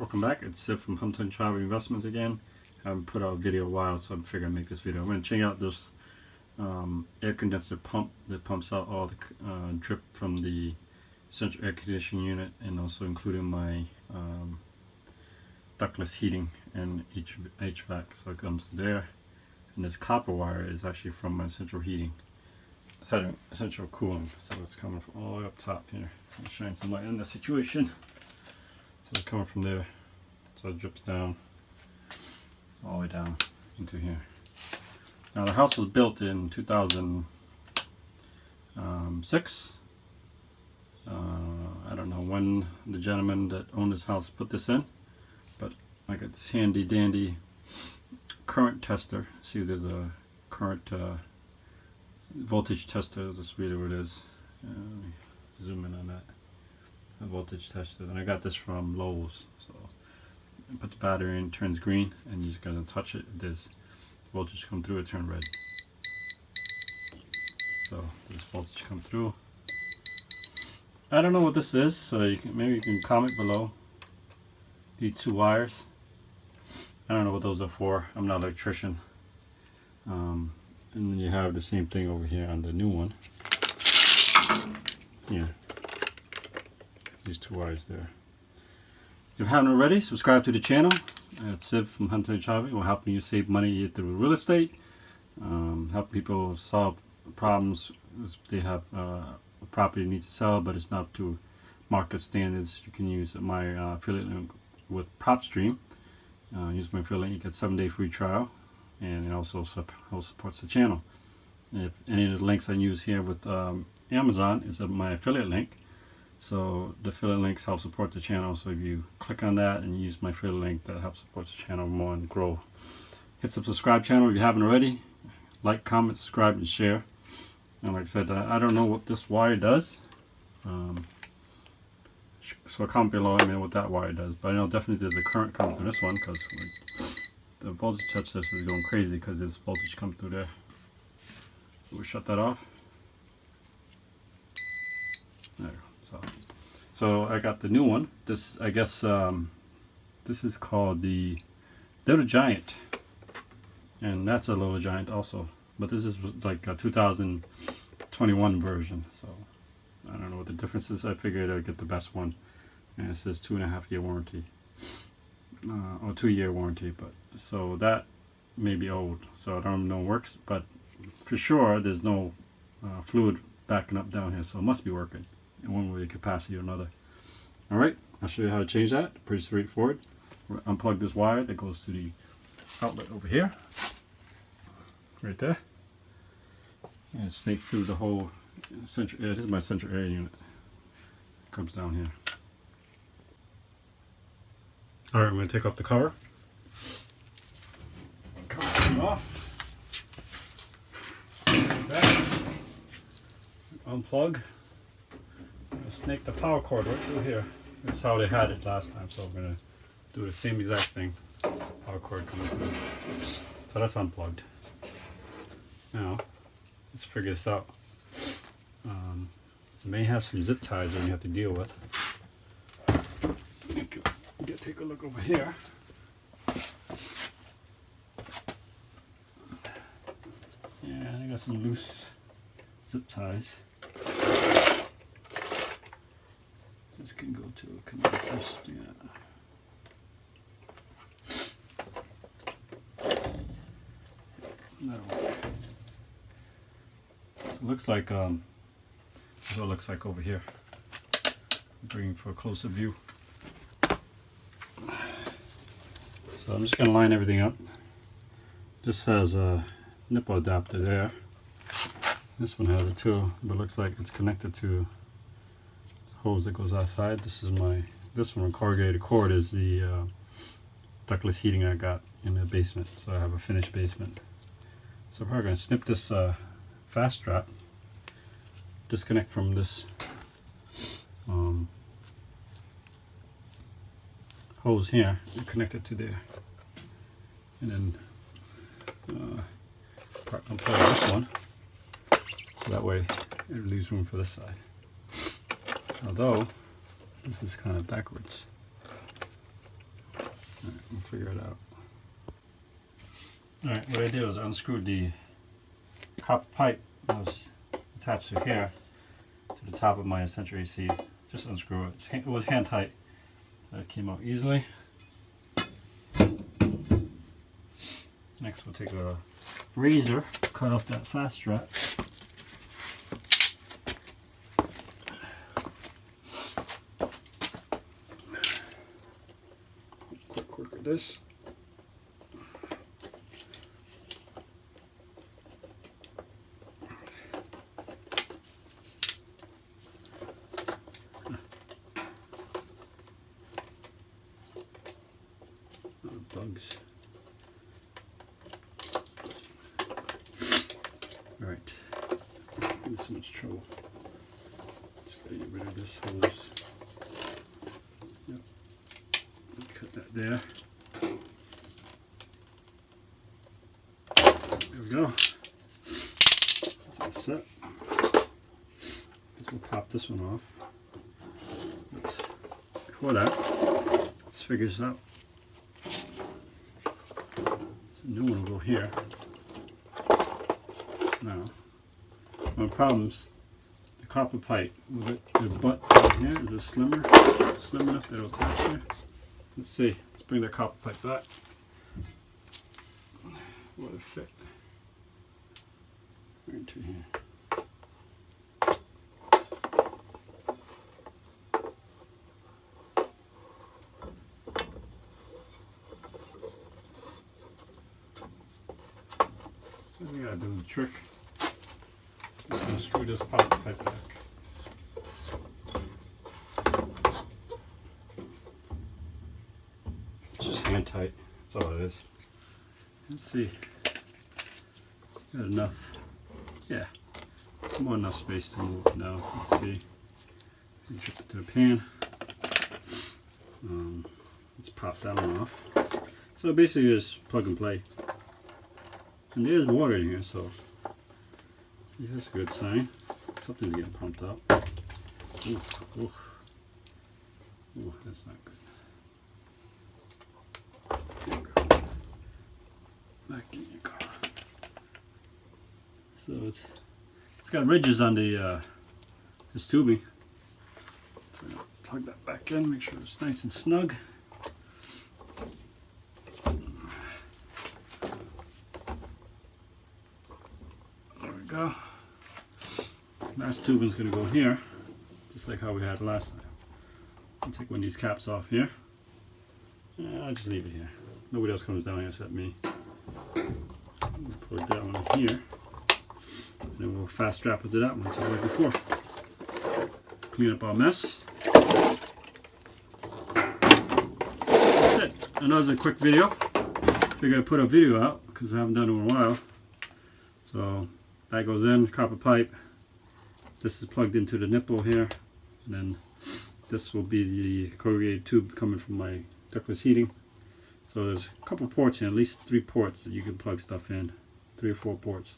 Welcome back, it's Sid from Hunter and Chavy Investments again. I haven't put out a video in a while, so I figured I'd make this video. I'm going to check out this air condenser pump that pumps out all the drip from the central air conditioning unit, and also including my ductless heating and HVAC. So it comes there, and this copper wire is actually from my central heating, central cooling. So it's coming from all the way up top here. I'll shine some light in the situation. So it's coming from there, so it drips down all the way down into here. Now the house was built in 2006. I don't know when the gentleman that owned this house put this in, but I got this handy dandy current tester. See, there's a current voltage tester. That's really what it is. Zoom in on that. A voltage tester, and I got this from Lowe's. So I put the battery in, it turns green, and you're just gonna touch it. If there's voltage come through, it turns red. So this voltage come through. I don't know what this is, so maybe you can comment below. These two wires, I don't know what those are for. I'm not an electrician. And then you have the same thing over here on the new one. Yeah. These two wires there. If you haven't already, subscribe to the channel. It's Sid from Hunter and Chavy. We're helping you save money through real estate, help people solve problems if they have a property they need to sell, but it's not up to market standards. You can use my affiliate link with Propstream. Use my affiliate link, you get 7-day free trial, and it also supports the channel. If any of the links I use here with Amazon is my affiliate link. So the affiliate links help support the channel. So if you click on that and use my affiliate link, that helps support the channel more and grow. Hit the subscribe channel if you haven't already. Like, comment, subscribe, and share. And like I said, I don't know what this wire does. So comment below, I mean, what that wire does. But I know definitely there's a current coming through this one, because the voltage touch this is going crazy because there's voltage coming through there. So we shut that off. There. So I got the new one. This, I guess, this is called the Little Giant, and that's a Little Giant also. But this is like a 2021 version. So I don't know what the difference is. I figured I'd get the best one, and it says 2.5-year warranty, or 2-year warranty. But so that may be old, so I don't know if it works. But for sure, there's no fluid backing up down here, so it must be working in one way, capacity or another. Alright, I'll show you how to change that. Pretty straightforward. We'll unplug this wire that goes to the outlet over here, right there, and it snakes through the whole central air. This is my central air unit. It comes down here. Alright, I'm going to take off the cover. Cover off. Like that. Unplug. Snake the power cord right through here. That's how they had it last time, so we're going to do the same exact thing. Power cord coming through. So that's unplugged. Now, let's figure this out. You may have some zip ties that you have to deal with. Take a look over here. Yeah, I got some loose zip ties. This can go to a condenser. Yeah. That'll work. So it looks like that's what it looks like over here. Bringing for a closer view. So I'm just going to line everything up. This has a nipple adapter there. This one has it too, but it looks like it's connected to hose that goes outside. This one with corrugated cord is the ductless heating I got in the basement. So I have a finished basement. So we're going to snip this fast strap, disconnect from this hose here, and connect it to there, and then unplug this one, so that way it leaves room for this side. Although this is kind of backwards. figure it out. Alright, what I did was unscrewed the copper pipe that was attached to here to the top of my Hunter AC. Just unscrew it. It was hand tight. That came out easily. Next we'll take a razor, cut off that fast strap. Quick with this. Bugs. Alright, in so much trouble. Just gotta get rid of this hose. Yep. Cut that there. There we go. That's all set. We'll pop this one off. But before that, let's figure this out. New one will go here. Now, one of the problems, the copper pipe with it, the butt right here, is it slim enough that it'll attach here? Let's see. Let's bring the copper pipe back. What a fit. Right into here. We gotta do the trick. I'm gonna screw this copper pipe back. It's just hand tight. That's all it is. Let's see. Got enough. Yeah. More enough space to move now. Let's see. Let's get it to the pan. Let's pop that one off. So basically just plug and play. And there's water in here, so that's a good sign. Something's getting pumped up. Ooh, ooh. Ooh, that's not good. There you go. Back in your car. So it's got ridges on the this tubing. So I'm gonna plug that back in, make sure it's nice and snug. Go. Last tubing's going to go here, just like how we had last time. I'll take one of these caps off here. Yeah, I'll just leave it here. Nobody else comes down here except me. Put that one in here, and then we'll fast strap it to that one just like before. Clean up our mess. That's it. Another quick video. Figured I'd put a video out because I haven't done it in a while. So that goes in, copper pipe. This is plugged into the nipple here, and then this will be the corrugated tube coming from my ductless heating. So there's a couple ports here, at least 3 ports that you can plug stuff in. 3 or 4 ports.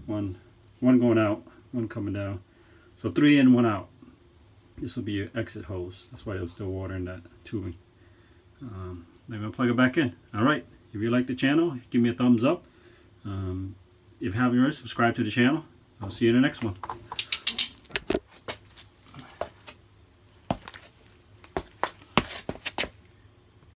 One going out, one coming down. So 3 in, 1 out. This will be your exit hose. That's why there's still water in that tubing. I'm gonna plug it back in. Alright, if you like the channel, give me a thumbs up. If you haven't already, subscribe to the channel. I'll see you in the next one.